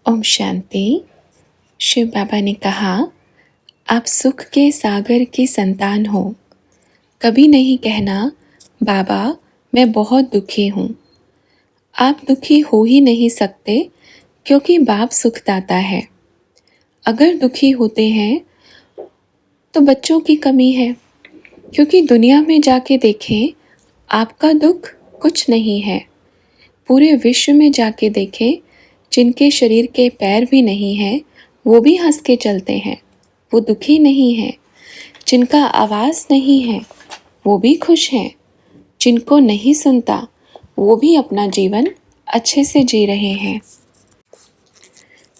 ओम शांति। शिव बाबा ने कहा, आप सुख के सागर की संतान हो। कभी नहीं कहना बाबा मैं बहुत दुखी हूँ। आप दुखी हो ही नहीं सकते क्योंकि बाप सुखदाता है। अगर दुखी होते हैं तो बच्चों की कमी है, क्योंकि दुनिया में जाके देखें आपका दुख कुछ नहीं है। पूरे विश्व में जाके देखें, जिनके शरीर के पैर भी नहीं हैं वो भी हंस के चलते हैं, वो दुखी नहीं हैं। जिनका आवाज़ नहीं है वो भी खुश हैं। जिनको नहीं सुनता वो भी अपना जीवन अच्छे से जी रहे हैं।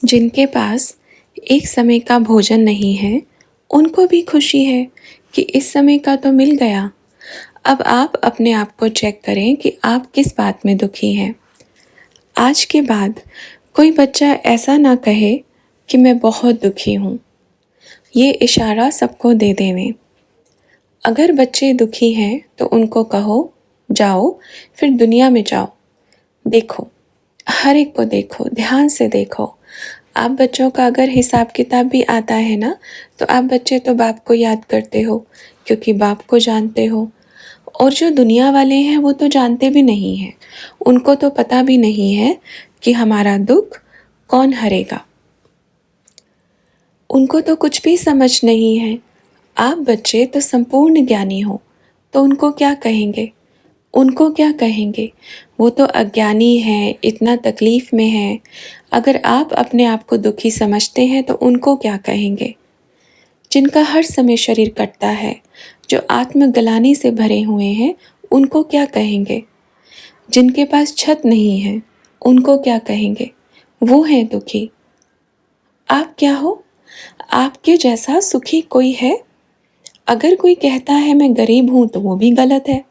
जिनके पास एक समय का भोजन नहीं है उनको भी खुशी है कि इस समय का तो मिल गया। अब आप अपने आप को चेक करें कि आप किस बात में दुखी हैं। आज के बाद कोई बच्चा ऐसा ना कहे कि मैं बहुत दुखी हूँ। ये इशारा सबको दे देवें। अगर बच्चे दुखी हैं तो उनको कहो जाओ फिर दुनिया में जाओ, देखो, हर एक को देखो, ध्यान से देखो। आप बच्चों का अगर हिसाब किताब भी आता है ना, तो आप बच्चे तो बाप को याद करते हो क्योंकि बाप को जानते हो। और जो दुनिया वाले हैं वो तो जानते भी नहीं हैं, उनको तो पता भी नहीं है कि हमारा दुख कौन हरेगा। उनको तो कुछ भी समझ नहीं है। आप बच्चे तो संपूर्ण ज्ञानी हो, तो उनको क्या कहेंगे? उनको क्या कहेंगे? वो तो अज्ञानी हैं, इतना तकलीफ में हैं। अगर आप अपने आप को दुखी समझते हैं तो उनको क्या कहेंगे? जिनका हर समय शरीर कटता है, जो आत्मग्लानि से भरे हुए हैं, उनको क्या कहेंगे? जिनके पास छत नहीं है उनको क्या कहेंगे? वो हैं दुखी। आप क्या हो? आपके जैसा सुखी कोई है? अगर कोई कहता है मैं गरीब हूँ तो वो भी गलत है।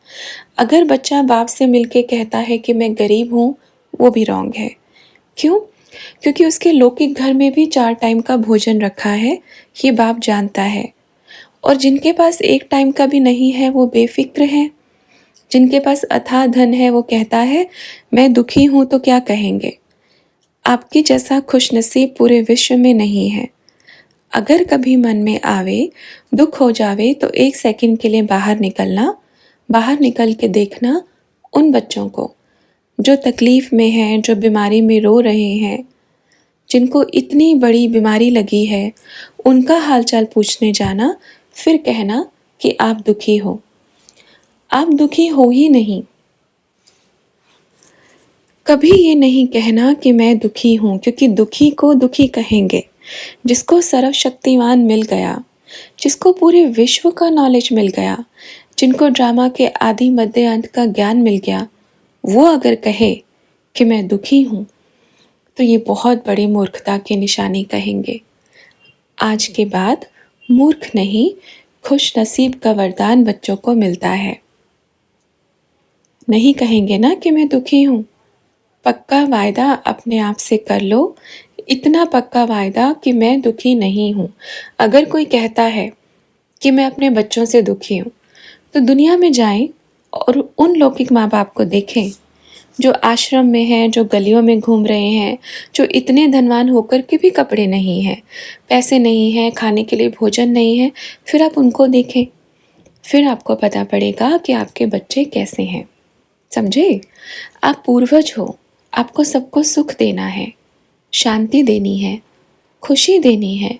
अगर बच्चा बाप से मिलके कहता है कि मैं गरीब हूँ, वो भी रॉन्ग है। क्यों? क्योंकि उसके लौकिक घर में भी 4 टाइम का भोजन रखा है, ये बाप जानता है। और जिनके पास एक टाइम का भी नहीं है वो बेफिक्र हैं। जिनके पास अथाह धन है वो कहता है मैं दुखी हूँ, तो क्या कहेंगे? आपके जैसा खुशनसीब पूरे विश्व में नहीं है। अगर कभी मन में आवे, दुख हो जावे, तो 1 सेकंड के लिए बाहर निकलना, बाहर निकल के देखना उन बच्चों को जो तकलीफ में हैं, जो बीमारी में रो रहे हैं, जिनको इतनी बड़ी बीमारी लगी है, उनका हालचाल पूछने जाना, फिर कहना कि आप दुखी हो। आप दुखी हो ही नहीं। कभी ये नहीं कहना कि मैं दुखी हूँ, क्योंकि दुखी को दुखी कहेंगे। जिसको सर्वशक्तिमान मिल गया, जिसको पूरे विश्व का नॉलेज मिल गया, जिनको ड्रामा के आदि मध्य अंत का ज्ञान मिल गया, वो अगर कहे कि मैं दुखी हूँ तो ये बहुत बड़ी मूर्खता की निशानी कहेंगे। आज के बाद मूर्ख नहीं, खुश नसीब का वरदान बच्चों को मिलता है। नहीं कहेंगे ना कि मैं दुखी हूँ। पक्का वायदा अपने आप से कर लो, इतना पक्का वायदा कि मैं दुखी नहीं हूँ। अगर कोई कहता है कि मैं अपने बच्चों से दुखी हूँ, तो दुनिया में जाएं और उन लौकिक माँ बाप को देखें जो आश्रम में हैं, जो गलियों में घूम रहे हैं, जो इतने धनवान होकर के भी कपड़े नहीं हैं, पैसे नहीं हैं, खाने के लिए भोजन नहीं है। फिर आप उनको देखें, फिर आपको पता पड़ेगा कि आपके बच्चे कैसे हैं। समझे? आप पूर्वज हो, आपको सबको सुख देना है, शांति देनी है, खुशी देनी है,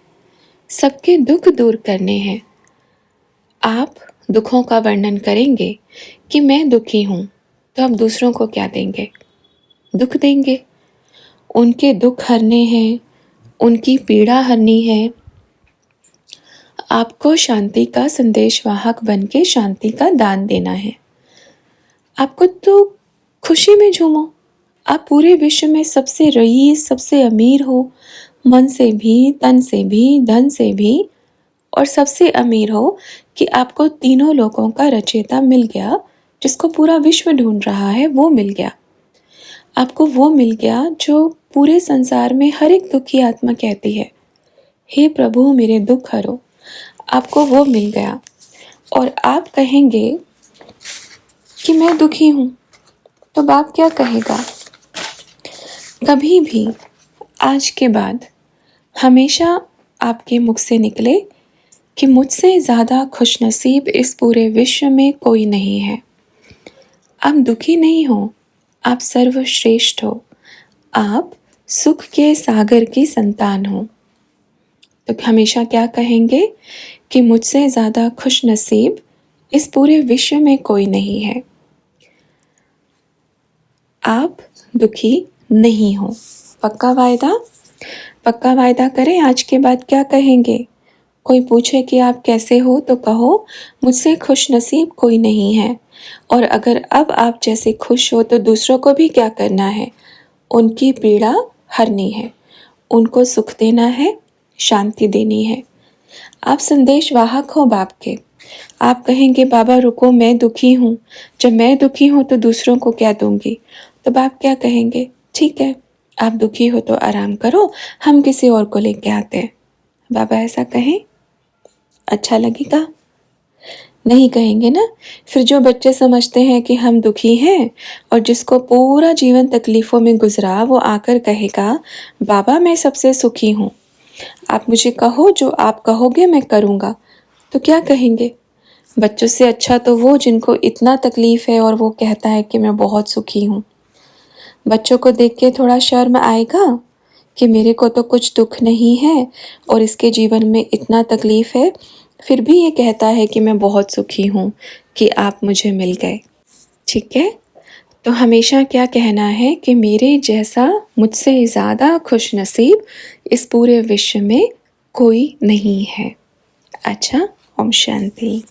सबके दुख दूर करने हैं। आप दुखों का वर्णन करेंगे कि मैं दुखी हूँ, तो आप दूसरों को क्या देंगे? दुख देंगे। उनके दुख हरने हैं, उनकी पीड़ा हरनी है। आपको शांति का संदेशवाहक बन के शांति का दान देना है। आपको तो खुशी में झूमो। आप पूरे विश्व में सबसे रईस, सबसे अमीर हो, मन से भी, तन से भी, धन से भी, और सबसे अमीर हो कि आपको तीनों लोगों का रचयिता मिल गया, जिसको पूरा विश्व ढूंढ रहा है, वो मिल गया। आपको वो मिल गया जो पूरे संसार में हर एक दुखी आत्मा कहती है, हे प्रभु मेरे दुख हरो। आपको वो मिल गया और आप कहेंगे कि मैं दुखी हूँ, तो बाप क्या कहेगा? कभी भी आज के बाद हमेशा आपके मुख से निकले कि मुझसे ज़्यादा खुशनसीब इस पूरे विश्व में कोई नहीं है। आप दुखी नहीं हो, आप सर्वश्रेष्ठ हो, आप सुख के सागर की संतान हो। तो हमेशा क्या कहेंगे कि मुझसे ज़्यादा खुशनसीब इस पूरे विश्व में कोई नहीं है। आप दुखी नहीं हो। पक्का वायदा? पक्का वायदा करें। आज के बाद क्या कहेंगे? कोई पूछे कि आप कैसे हो तो कहो मुझसे खुशनसीब कोई नहीं है। और अगर अब आप जैसे खुश हो तो दूसरों को भी क्या करना है? उनकी पीड़ा हरनी है, उनको सुख देना है, शांति देनी है। आप संदेश वाहक हो बाप के। आप कहेंगे बाबा रुको, मैं दुखी हूँ, जब मैं दुखी हूँ तो दूसरों को क्या दूंगी? तो बाप क्या कहेंगे? ठीक है, आप दुखी हो तो आराम करो, हम किसी और को लेके आते हैं। बाबा ऐसा कहें? अच्छा लगेगा? नहीं कहेंगे ना। फिर जो बच्चे समझते हैं कि हम दुखी हैं और जिसको पूरा जीवन तकलीफ़ों में गुजरा, वो आकर कहेगा बाबा मैं सबसे सुखी हूँ, आप मुझे कहो, जो आप कहोगे मैं करूँगा। तो क्या कहेंगे? बच्चों से अच्छा तो वो जिनको इतना तकलीफ़ है और वो कहता है कि मैं बहुत सुखी हूँ। बच्चों को देख के थोड़ा शर्म आएगा कि मेरे को तो कुछ दुख नहीं है और इसके जीवन में इतना तकलीफ़ है, फिर भी ये कहता है कि मैं बहुत सुखी हूँ कि आप मुझे मिल गए। ठीक है? तो हमेशा क्या कहना है कि मेरे जैसा मुझसे ज़्यादा खुशनसीब इस पूरे विश्व में कोई नहीं है। अच्छा, ओम शांति।